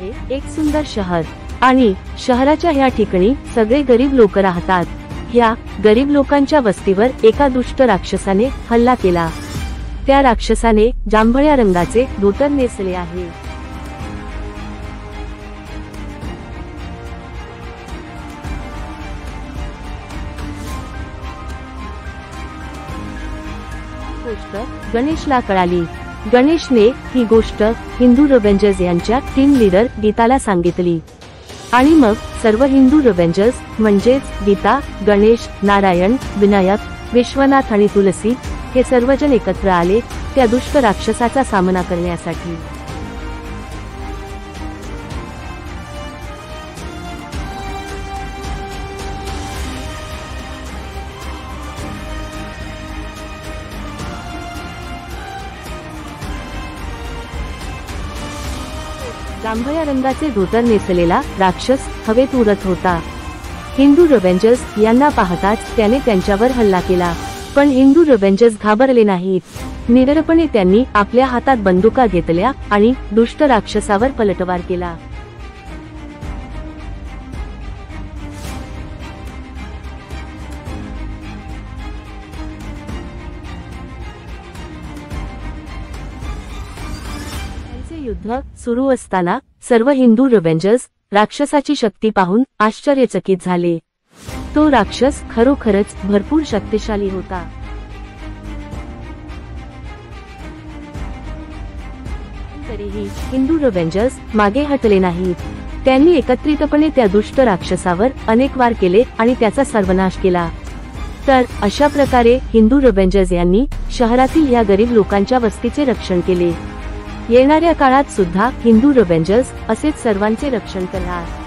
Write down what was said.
आहे एक सुंदर शहर आणि शहराच्या ह्या ठिकाणी सगळे गरीब लोक राहतात। ह्या गरीब लोकांच्या वस्तीवर एका दुष्ट राक्षसाने हल्ला केला। त्या राक्षसाने जांभळ्या रंगाचे धोतर नेसले आहे। गोष्ट गणेशला कळाली। गणेशने ही गोष्ट हिंदू रेव्हेंजर्स यांच्या टीम लीडर गीताला सांगितली आणि मग सर्व हिंदू रेव्हेंजर्स म्हणजेच गीता, गणेश, नारायण, विनायक, विश्वनाथ आणि तुलसी हे सर्वजण एकत्र आले त्या दुष्ट राक्षसाचा सामना करण्यासाठी। जांभळ्या रंगाचे धोतर नेसलेला राक्षस हवेत उडत होता। हिंदू रेव्हेंजर्स यांना पाहताच त्याने त्यांच्यावर हल्ला केला, पण हिंदू रेव्हेंजर्स घाबरले नाहीत। निडरपणे त्यांनी आपल्या हातात बंदुका घेतल्या आणि दुष्ट राक्षसावर पलटवार केला। युद्ध सुरू असताना सर्व हिंदू रेव्हेंजर्स राक्षसाची शक्ती पाहून आश्चर्यचकित झाले। तो राक्षस खरोखरच भरपूर शक्तिशाली होता। तरीही हिंदू रेव्हेंजर्स मागे हटले नाहीत। त्यांनी एकत्रितपणे त्या दुष्ट राक्षसावर अनेक वार केले आणि त्याचा सर्वनाश केला। तर अशा प्रकारे हिंदू रेव्हेंजर्स यांनी शहरातील या गरीब लोकांच्या वस्तीचे रक्षण केले। येणाऱ्या काळात सुद्धा हिंदू रेव्हेंजर्स असेच सर्वांचे रक्षण करणार।